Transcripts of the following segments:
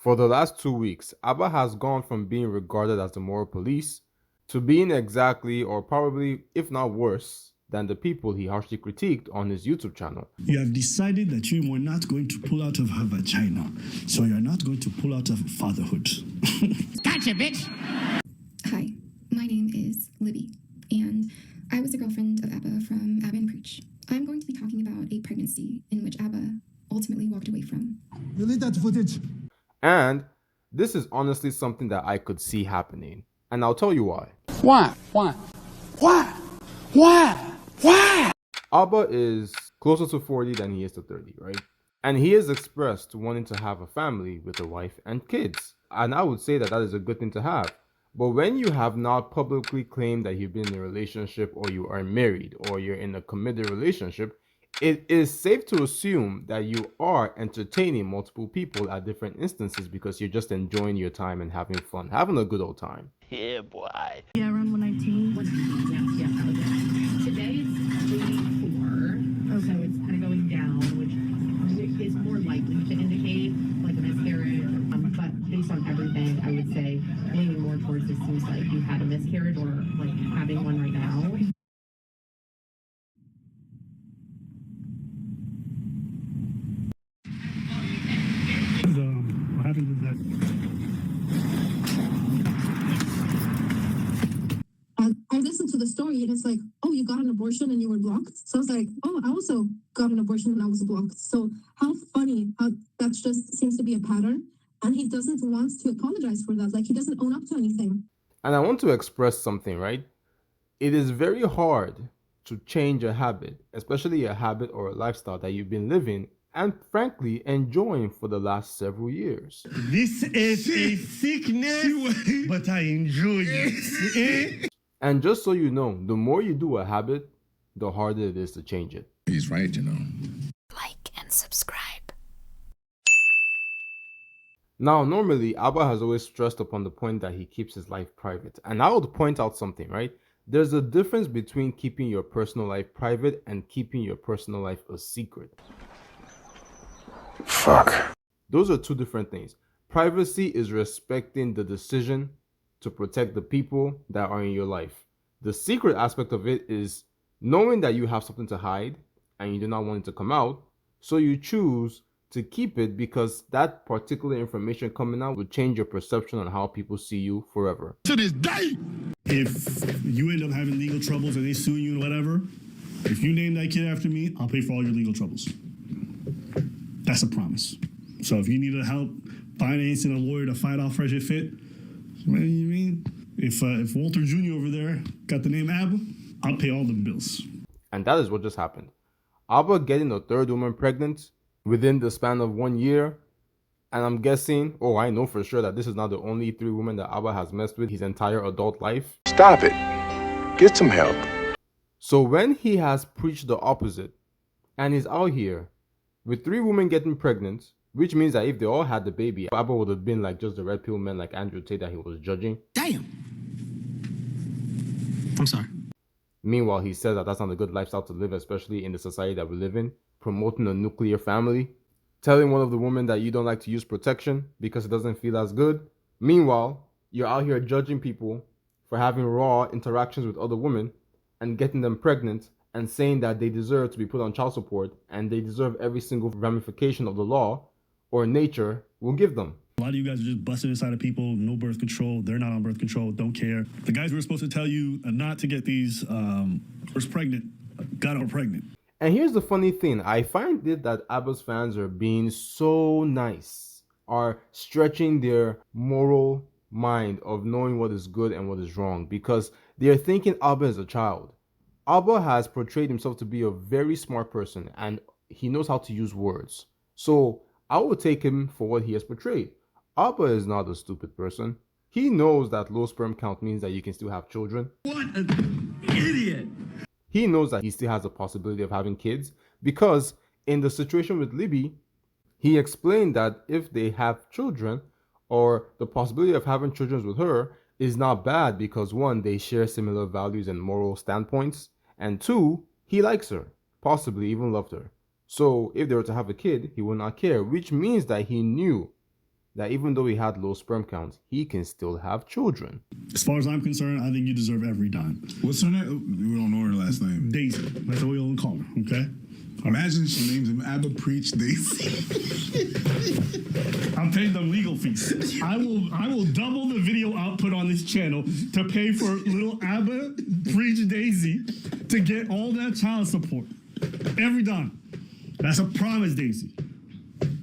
For the last 2 weeks, Abba has gone from being regarded as the moral police to being exactly, or probably, if not worse, than the people he harshly critiqued on his YouTube channel. You have decided that you were not going to pull out of her vagina, so you're not going to pull out of fatherhood. Gotcha, bitch! Hi, my name is Libby, and I was a girlfriend of Abba from Abba and Preach. I'm going to be talking about a pregnancy in which Abba ultimately walked away from. Delete that footage. And this is honestly something that I could see happening. And I'll tell you why. Why? Abba is closer to 40 than he is to 30, right? And he has expressed wanting to have a family with a wife and kids. And I would say that that is a good thing to have. But when you have not publicly claimed that you've been in a relationship, or you are married, or you're in a committed relationship, it is safe to assume that you are entertaining multiple people at different instances because you're just enjoying your time and having fun, having a good old time. Yeah, boy. Yeah, around 119. Yeah. Today it's 84. Okay. So it's kind of going down, which is more likely to indicate like a miscarriage. But based on everything, I would say leaning more towards it seems like you had a miscarriage or like having one right now. What happened with that? I listened to the story and it's like, oh, you got an abortion and you were blocked. So I was like, oh, I also got an abortion and I was blocked. So how funny how that just seems to be a pattern. And he doesn't want to apologize for that. Like, he doesn't own up to anything. And I want to express something, right? It is very hard to change a habit, especially a habit or a lifestyle that you've been living and frankly enjoying for the last several years. This is a sickness, but I enjoy it. And just so you know, the more you do a habit, the harder it is to change it. He's right, you know. Like and subscribe. Now, normally, Abba has always stressed upon the point that he keeps his life private. And I would point out something, right? There's a difference between keeping your personal life private and keeping your personal life a secret. Fuck. Those are two different things. Privacy is respecting the decision to protect the people that are in your life. The secret aspect of it is knowing that you have something to hide and you do not want it to come out, so you choose to keep it because that particular information coming out will change your perception on how people see you forever. To this day, if you end up having legal troubles and they sue you and whatever, if you name that kid after me, I'll pay for all your legal troubles. That's a promise. So if you need help financing a lawyer to fight off Fresh Fit, what do you mean? If Walter Jr. over there got the name Abba, I'll pay all the bills. And that is what just happened. Abba getting a third woman pregnant within the span of 1 year. And I'm guessing, I know for sure that this is not the only 3 women that Abba has messed with his entire adult life. Stop it. Get some help. So when he has preached the opposite, and he's out here with 3 women getting pregnant, which means that if they all had the baby, Abba would have been like just the red pill men like Andrew Tate that he was judging. Damn. I'm sorry. Meanwhile, he says that that's not a good lifestyle to live, especially in the society that we live in, promoting a nuclear family, telling one of the women that you don't like to use protection because it doesn't feel as good. Meanwhile, you're out here judging people for having raw interactions with other women and getting them pregnant and saying that they deserve to be put on child support and they deserve every single ramification of the law or nature will give them. A lot of you guys are just busting inside of people, no birth control. They're not on birth control, don't care. The guys who were supposed to tell you not to get these first pregnant got her pregnant. And here's the funny thing. I find it that Abba's fans are being so nice, are stretching their moral mind of knowing what is good and what is wrong because they're thinking Abba is a child. Abba has portrayed himself to be a very smart person and he knows how to use words. So I will take him for what he has portrayed. Abba is not a stupid person. He knows that low sperm count means that you can still have children. What an idiot! He knows that he still has a possibility of having kids because in the situation with Libby, he explained that if they have children or the possibility of having children with her is not bad because 1, they share similar values and moral standpoints, and 2, he likes her, possibly even loved her. So if they were to have a kid, he would not care, which means that he knew that even though he had low sperm count, he can still have children. As far as I'm concerned, I think you deserve every dime. What's her name? We don't know her last name. Daisy. That's what we'll call her, okay? Imagine she names him Abba Preach Daisy. I'm paying them legal fees. I will double the video output on this channel to pay for little Abba Preach Daisy to get all that child support. Every dime. That's a promise, Daisy.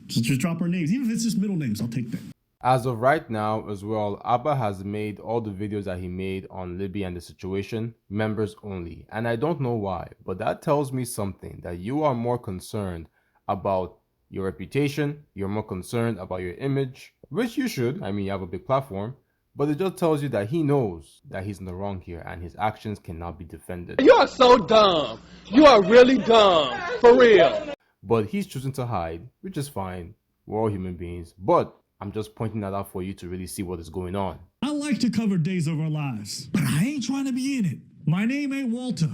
Just drop our names. Even if it's just middle names, I'll take that. As of right now as well, Abba has made all the videos that he made on Libby and the situation members only. And I don't know why, but that tells me something, that you are more concerned about your reputation, you're more concerned about your image, which you should. I mean, you have a big platform, but it just tells you that he knows that he's in the wrong here and his actions cannot be defended. You are so dumb. You are really dumb. For real. But he's choosing to hide, which is fine. We're all human beings. But I'm just pointing that out for you to really see what is going on. I like to cover days of our lives, but I ain't trying to be in it. My name ain't Walter.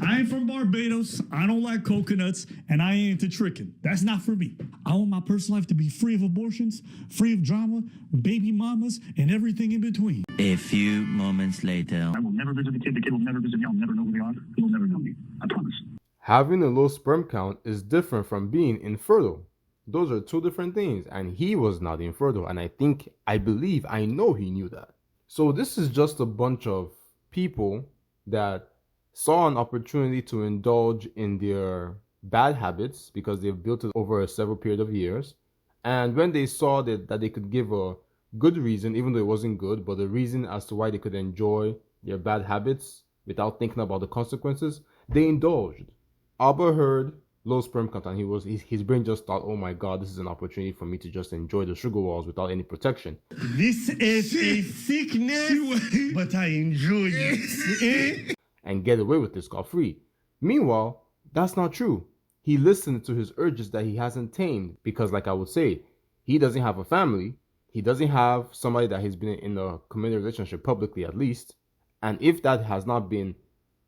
I ain't from Barbados. I don't like coconuts, and I ain't into tricking. That's not for me. I want my personal life to be free of abortions, free of drama, baby mamas, and everything in between. A few moments later. I will never visit the kid. The kid will never visit me. I'll never know who they are. He will never know me. I promise. Having a low sperm count is different from being infertile. Those are two different things, and he was not infertile, and I believe I know he knew that. So this is just a bunch of people that saw an opportunity to indulge in their bad habits because they've built it over a several period of years, and when they saw that they could give a good reason, even though it wasn't good, but a reason as to why they could enjoy their bad habits without thinking about the consequences, they indulged. Abba heard low sperm count and his brain just thought, oh my god, this is an opportunity for me to just enjoy the sugar walls without any protection. This is a sickness, but I enjoy it. And get away with this scot-free. Meanwhile, that's not true. He listened to his urges that he hasn't tamed because, like I would say, he doesn't have a family. He doesn't have somebody that he's been in a committed relationship, publicly at least. And if that has not been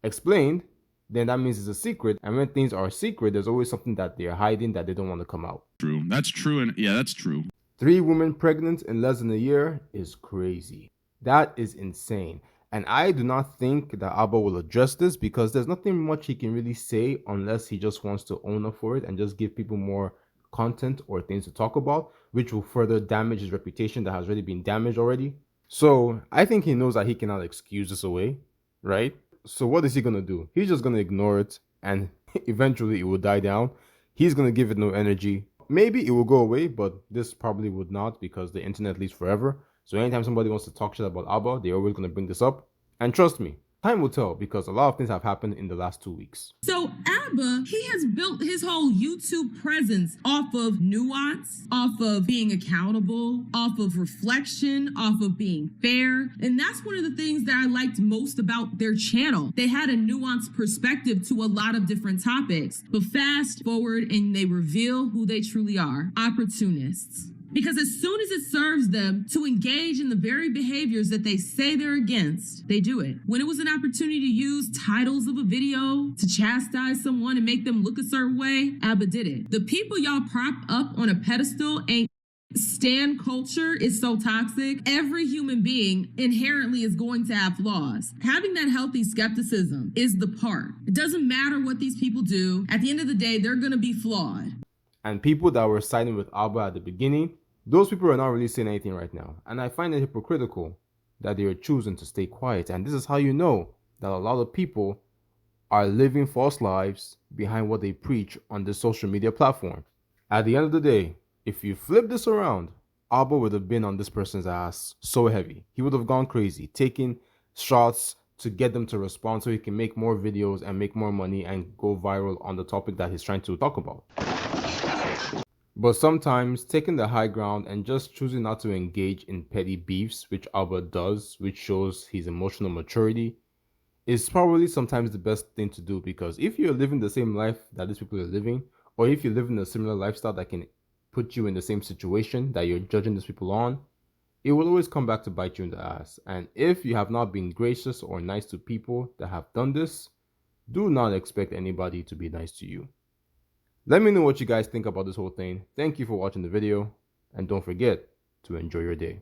explained, then that means it's a secret. And when things are secret, there's always something that they're hiding that they don't want to come out. True. That's true. And yeah, that's true. 3 women pregnant in less than a year is crazy. That is insane. And I do not think that Abba will address this because there's nothing much he can really say unless he just wants to own up for it and just give people more content or things to talk about, which will further damage his reputation that has already been damaged already. So I think he knows that he cannot excuse this away, right? So what is he going to do? He's just going to ignore it and eventually it will die down. He's going to give it no energy. Maybe it will go away, but this probably would not because the internet lives forever. So anytime somebody wants to talk shit about Abba, they're always going to bring this up. And trust me, time will tell because a lot of things have happened in the last 2 weeks. So Abba, he has built his whole YouTube presence off of nuance, off of being accountable, off of reflection, off of being fair. And that's one of the things that I liked most about their channel. They had a nuanced perspective to a lot of different topics, but fast forward and they reveal who they truly are: opportunists. Because as soon as it serves them to engage in the very behaviors that they say they're against, they do it. When it was an opportunity to use titles of a video to chastise someone and make them look a certain way, Abba did it. The people y'all prop up on a pedestal ain't. Stan culture is so toxic. Every human being inherently is going to have flaws. Having that healthy skepticism is the part. It doesn't matter what these people do. At the end of the day, they're going to be flawed. And people that were siding with Abba at the beginning, those people are not really saying anything right now. And I find it hypocritical that they are choosing to stay quiet. And this is how you know that a lot of people are living false lives behind what they preach on this social media platform. At the end of the day, if you flip this around, Abba would have been on this person's ass so heavy. He would have gone crazy, taking shots to get them to respond so he can make more videos and make more money and go viral on the topic that he's trying to talk about. But sometimes taking the high ground and just choosing not to engage in petty beefs, which Abba does, which shows his emotional maturity, is probably sometimes the best thing to do. Because if you're living the same life that these people are living, or if you're living a similar lifestyle that can put you in the same situation that you're judging these people on, it will always come back to bite you in the ass. And if you have not been gracious or nice to people that have done this, do not expect anybody to be nice to you. Let me know what you guys think about this whole thing. Thank you for watching the video. And don't forget, to enjoy your day.